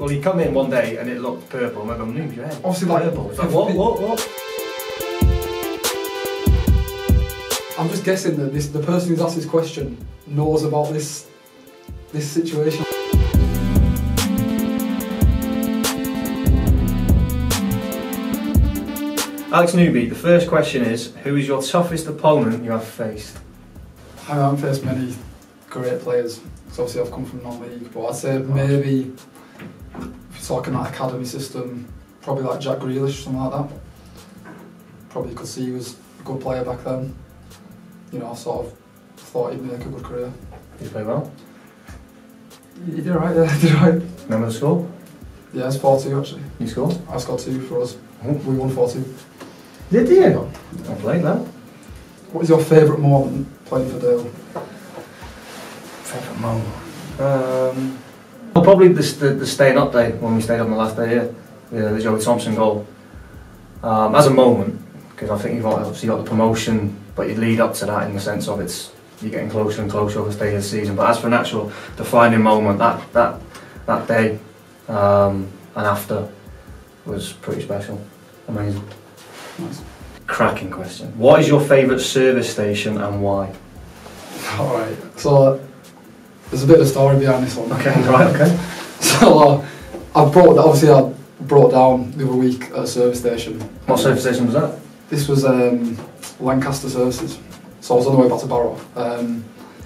Well, you come in one day and it looked purple, and I go, move your head. Obviously, like, purple. It's like, what? I'm just guessing that the person who's asked this question knows about this situation. Alex Newby, the first question is, who is your toughest opponent you have faced? I haven't faced many great players, because obviously I've come from non-league, but I'd say maybe, if you're talking that academy system, probably like Jack Grealish, something like that. Probably could see he was a good player back then. You know, I sort of thought he'd make a good career. Did you play well? You did alright, yeah, you did alright. Remember the score? Yeah, it's 4-2 actually. You scored? I scored 2 for us. We won 4-2. Did you? I played that. What is your favourite moment playing for Dale? Favourite moment? Well, probably the staying up day, when we stayed up on the last day here. Yeah, the Joey Thompson goal. As a moment, because I think you've obviously got the promotion, but you lead up to that in the sense of you're getting closer and closer over the stage of the season. But as for an actual defining moment, that day and after was pretty special. Amazing. Nice. Cracking question. What is your favourite service station and why? Alright, so there's a bit of a story behind this one. Okay, right, okay. So I brought down the other week at a service station. What service station was that? This was Lancaster Services. So I was on the way back to Barrow.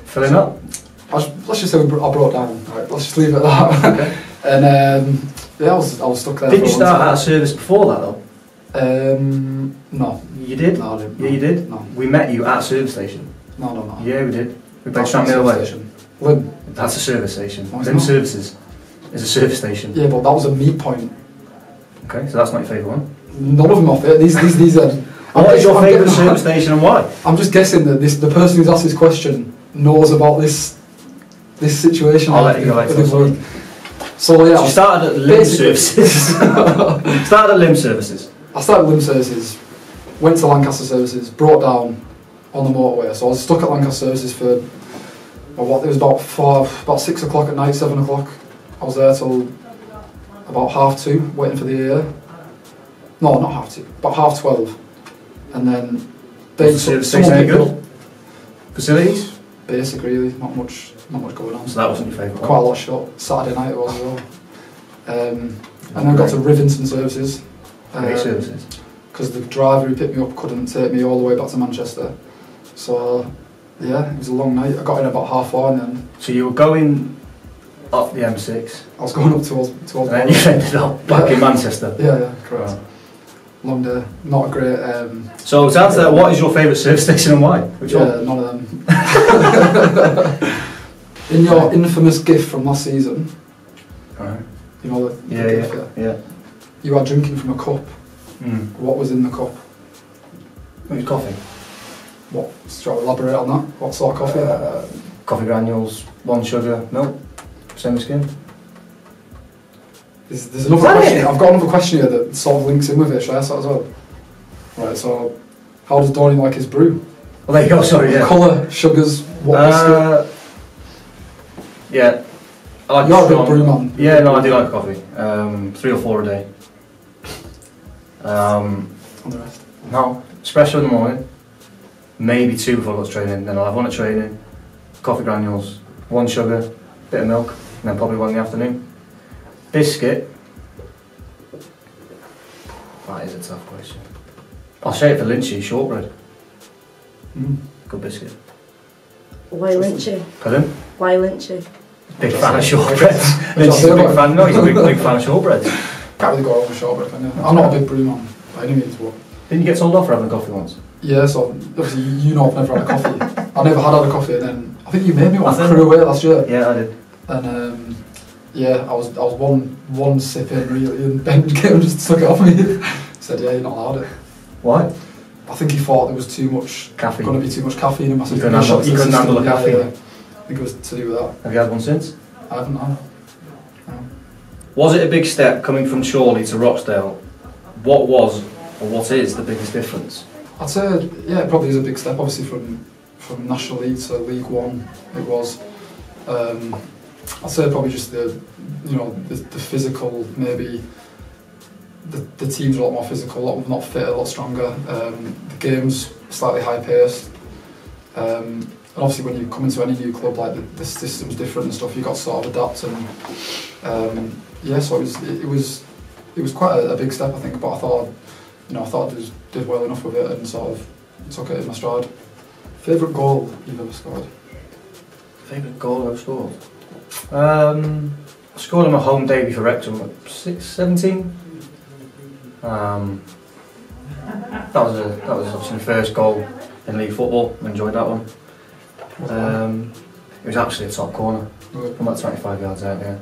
Filling up? Let's just say I brought down. Right, let's just leave it at that. Okay. And yeah, I was stuck there. Didn't you start at a service before that though? No. You did? No, I didn't. Yeah, you did? No. We met you at a service station. No. Yeah, we did. We played Tranmere away. Lim. That's a service station. No, Lim Services is a service station. Yeah, but that was a meet point. Okay, so that's not your favourite one? None of them are fair. These are... What is your favourite service station and why? I'm just guessing that the person who's asked this question knows about this situation. I'll let you go later. So yeah, so you started at Lim Services. Started at Lim Services. I started at Lim Services, went to Lancaster Services, brought down on the motorway. So I was stuck at Lancaster Services for it was about 6 o'clock at night, 7 o'clock. I was there till about 2:30, waiting for the air. No, not 2:30, about 12:30. And then the service station good? Facilities? Basic really, not much going on. So that wasn't your favourite one? Quite a lot short. Saturday night it was as well. And then I got to Rivington Services. Great services. Because the driver who picked me up couldn't take me all the way back to Manchester. So yeah, it was a long night. I got in about 4:30 and then... So you were going up the M6? I was going up towards and then you ended up back in Manchester? Yeah, correct. Right. Long day, not a great... so to answer that, what is your favourite service station and why? Which one? None of them. In your infamous gift from last season, you know the gift, yeah. You are drinking from a cup. What was in the cup? It was coffee. What? Shall I elaborate on that? What sort of coffee? Coffee granules, 1 sugar, milk, same as skin. There's another question. I've got another question here that sort of links in with it. Should I ask that as well? Right, so how does Donnie like his brew? Well, there you go, sorry, yeah. Colour, sugars, what biscuit? Yeah. I like You're a big brew man. Yeah, no, I do like coffee. 3 or 4 a day. And the rest? No, espresso in the morning. Maybe 2 before I go to training. Then I'll have 1 at training. Coffee granules, 1 sugar, bit of milk, and then probably 1 in the afternoon. Biscuit. That is a tough question. I'll say it for Lynchy, shortbread. Good biscuit. Why Lynchy? Pardon? Why Lynchy? Big fan of shortbread. Lynchy's a big fan. No, he's a big fan of shortbread. Can't really go wrong with shortbread, can you? I'm not a big brew man by any means, but... Didn't you get told off for having a coffee once? Yeah, so obviously you know I've never had a coffee. I never had a coffee, and then I think you made me one crew away last year. Yeah, I did. And yeah, I was one sip in really, and Ben came and just took it off me. Said, yeah, you're not allowed it. Why? I think he thought there was too much caffeine. Going to be too much caffeine in my system. You couldn't handle the caffeine. Yeah. I think it was to do with that. Have you had one since? I haven't. No. Was it a big step coming from CHORLEY to Rochdale? What was or what is the biggest difference? I'd say yeah, it probably is a big step. Obviously from National League to League One, it was. I'd say probably just the physical, maybe the team's a lot more physical, a lot not fit, a lot stronger. The game's slightly high paced. And obviously when you come into any new club, like the system's different and stuff, you've got to sort of adapt and so it was quite a big step, I think, but I thought I did well enough with it and sort of took it in my stride. Favourite goal you've ever scored? Favourite goal I've scored? I scored on my home debut for Wrexham at 17. That was obviously the first goal in league football. I enjoyed that one. It was actually a top corner from about 25 yards out. Yeah.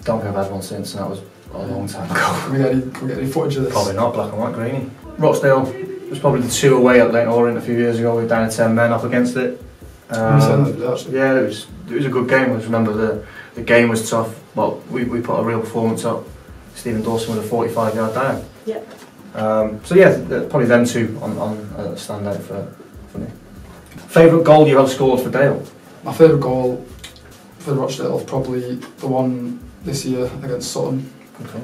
Don't think I've had one since, and that was a long time ago. Can we get any footage of this? Probably not. Black and white, grainy. Rochdale was probably the 2 away at Leighton Orient a few years ago. We were down to 10 men up against it. Yeah, it was a good game. I just remember the game was tough, but we put a real performance up. Stephen Dawson with a 45-yard dive. Yeah. So yeah, probably them two on stand out for me. Favourite goal you have scored for Dale? My favourite goal for Rochdale is probably the one this year against Sutton. Okay.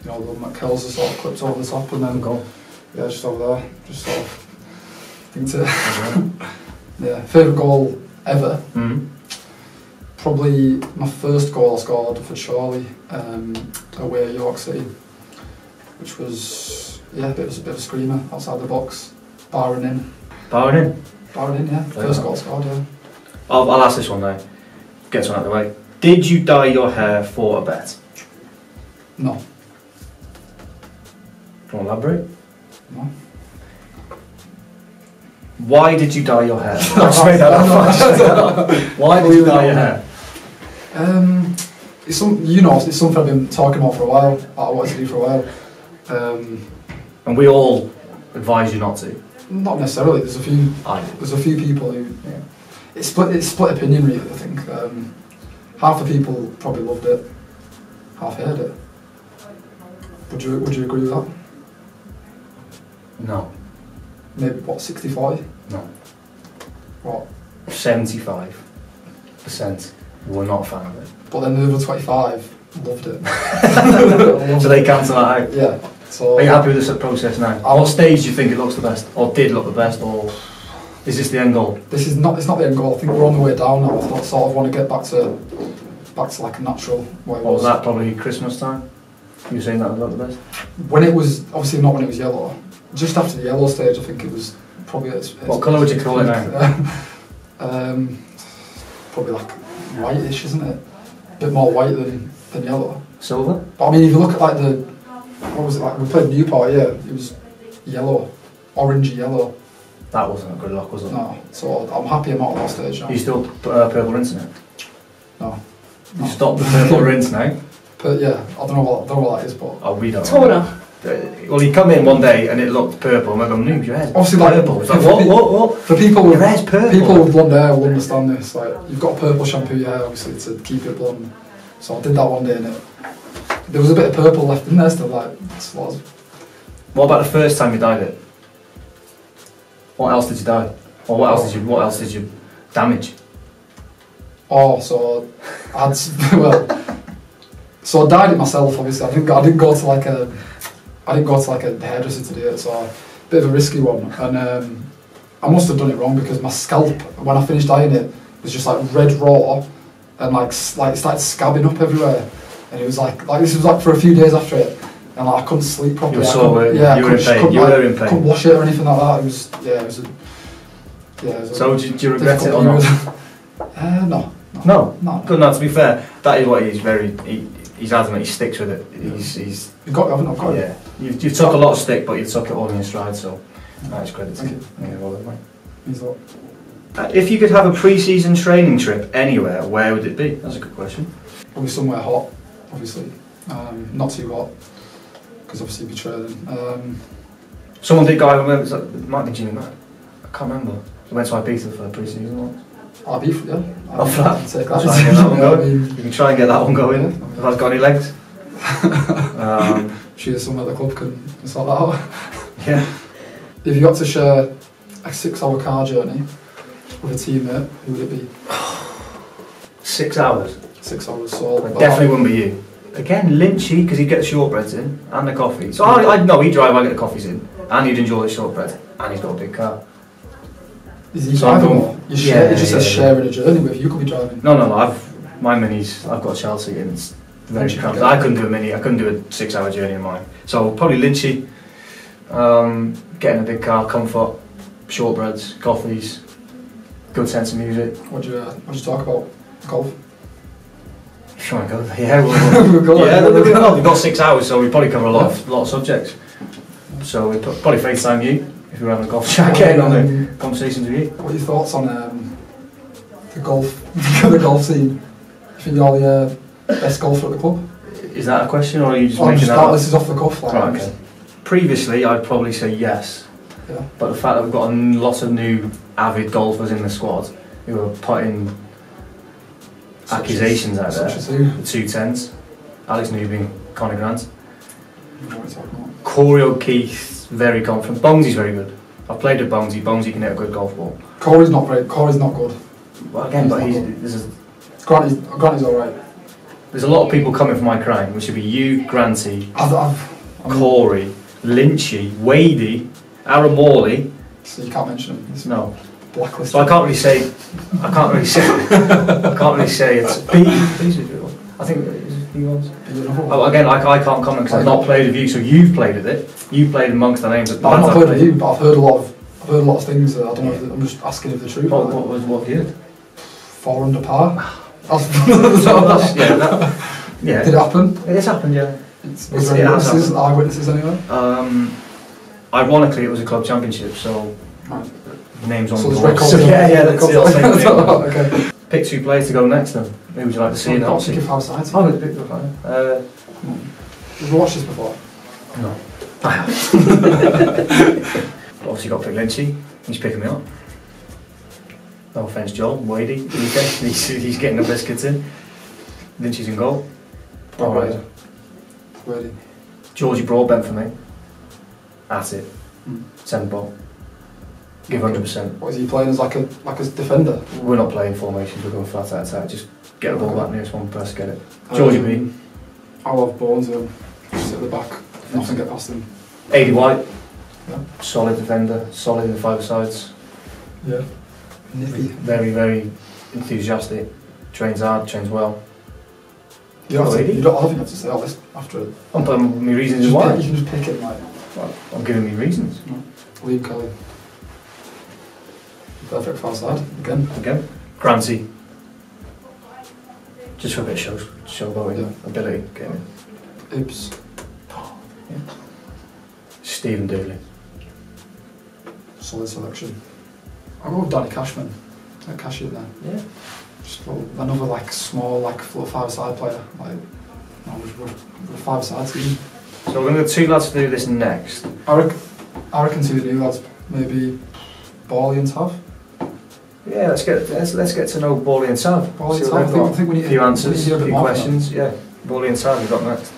The one that Kells has sort of clipped over the top and then goal. Yeah, just over there. Just sort of think to yeah, favourite goal ever. Probably my first goal I scored for CHORLEY away at York City, which was a bit of a screamer outside the box, barring in. Barring in? Barring in, yeah. First goal scored, yeah. I'll ask this one now. Get one out of the way. Did you dye your hair for a bet? No. Do you want to elaborate? No. Why did you dye your hair? Just made that up. Why did you dye your hair? It's something I've been talking about for a while. I wanted to do for a while. And we all advise you not to. Not necessarily. There's a few people who. Yeah. It's split opinion really. I think half the people probably loved it, half hated it. Would you agree with that? No. Maybe what, 60-40? No. What? 75% were not a fan of it. But then the other 25 loved it. So they cancel that out? Yeah. So are you happy with this process now? At what stage do you think it looks the best? Or did look the best? Or is this the end goal? It's not the end goal. I think we're on the way down now. I sort of want to get back to like a natural way. What was that, probably Christmas time? You were saying that would look the best? When it was, obviously not when it was yellow. Just after the yellow stage, I think it was probably... What colour would you call it now? Probably like whitish, isn't it? A bit more white than yellow. Silver? But I mean, if you look at like what was it like? We played Newport, yeah. It was yellow, orangey yellow. That wasn't a good look, was it? No. So I'm happy I'm out at that stage now. You still purple rinse in it? No. You stopped the purple rinse now? But yeah, I don't know what that is, but... Oh, we don't know. Toner. Well, you come in one day and it looked purple, and I go, Noob, your hair's obviously purple. It's like, what? For people with, your hair's purple. People with blonde hair will understand this. Like, you've got to purple shampoo your hair, obviously, to keep it blonde. So I did that one day, and there was a bit of purple left in there still, like, What about the first time you dyed it? What else did you dye? Or what else did you damage? Oh, so I had, well, so I dyed it myself, obviously. I didn't go to like a hairdresser to do it, so a bit of a risky one. And I must have done it wrong because my scalp, when I finished dyeing it, was just like red raw, and like it started scabbing up everywhere. And it was like this was like for a few days after it, and like I couldn't sleep properly. You were you were in pain. You were in pain. Couldn't wash it or anything like that. It was So do you regret it or not? No. Good enough. To be fair, that is what he's he's adamant. He sticks with it. You've got it, I've got it. Yeah. You've took a lot of stick, but you took it all in your stride. So that's credit to you. Yeah, well done, mate. If you could have a pre-season training trip anywhere, where would it be? That's a good question. Probably somewhere hot, obviously. Not too hot, because obviously you'd be training. Someone did go over, it might be Jimmy Matt. I can't remember. He went to Ibiza for pre-season once. Ibiza, yeah. I'll take that. Try and get that one going. You can try and get that one going. Yeah, If that's got any legs. Sure, someone at the club can sort that out. Yeah. If you got to share a 6-hour car journey with a teammate, who would it be? 6 hours. 6 hours. So It definitely wouldn't be you. Again, Lynchy, because he'd get the shortbreads in and the coffee. So I know he'd drive, I get the coffees in, and he'd enjoy the shortbread, and he's got a big car. Is he So driving more? You share, yeah, it just says yeah. sharing a journey with. You could be driving. No, my minis, I've got Chelsea and it's very Lynchy, cramped. okay. I couldn't do a mini, I couldn't do a 6 hour journey in mine. So probably Lynchy, getting a big car, comfort, shortbreads, coffees, good sense of music. What do you talk about? Golf? If you want to go there, yeah, we've got 6 hours, so we probably cover a lot of subjects. So we probably FaceTime you if we were having a golf chat, getting on the conversations with you. What are your thoughts on the golf scene? You think you're the best golfer at the club? Is that a question, or are you just making that up? This is off the cuff. Like, Right, okay. Previously, I'd probably say yes. Yeah. But the fact that we've got a lot of new avid golfers in the squad who are putting accusations out there. Such as who? The 210s, Alex Newby, Conor Grant. What are we talking about? Corey O'Keefe, very confident. Bonesy's very good. I've played with Bonesy. Bonesy can hit a good golf ball. Corey's not great. Corey's not good. Well, again, but Granny's alright. there's a lot of people coming for my crown, which would be you, Granty, Corey, Lynchy, Wadey, Aaron Morley. So you can't mention him. It's No. blacklist. So I can't really say it's I think he was. Oh, again, I can't comment because I've not played with you, so you've played with it. You've played amongst the names of I've not I've played with you, but I've heard a lot of things. I don't know. If I'm just asking if the truth. What have you did? 4 under par. Yeah. Did it happen? It's happened, yeah. Was there any witnesses? Eyewitnesses anyway? Ironically, it was a club championship, so Right. names on So the there's board. records. So yeah, that's it. I'll say the name. Okay. Pick 2 players to go next then. Who would you like to see in the hot seat? Give outside. Oh, it's picked up. Have you watched this before? No. I have. Obviously got to pick Lynchy. He's picking me up. No offence, Joel. Wadey. He's getting the biscuits in. Lynchy's in goal. Alright. Ready. Georgie Broadbent for me. That's it. Mm. 7 ball. Give 100%. What is he playing as like a defender? We're not playing formations, we're going flat out attack. Just get the ball back nearest one press, get it. Georgie B. I love Bones. Just at the back. Nothing get past him. AD White. Yeah. Solid defender. Solid in the 5 sides. Yeah. Nippy. Very, very enthusiastic. Trains hard, trains well. You don't have to, Already? you don't, I don't think you have to say all this after it. I'm putting my reasons You why. can just pick it like Well, I'm giving me reasons. Liam Kelly. Perfect far side again. Granty. Just for a bit of showboating ability. Getting it. Ibs. Yeah. Stephen Dooley. Solid selection. I'll go with Danny Cashman. Cash it there. Yeah. Just another like small like 5-side player. Like we're 5-side team. So we're going to get 2 lads to do this next. I reckon 2 new lads, maybe Bally and Tav. Yeah, let's get to know Bally and Sav. Bally See and what Tav. they've I got. think we need A few answers, a a bit few more questions. Yeah, Bally and Sav, we've got next.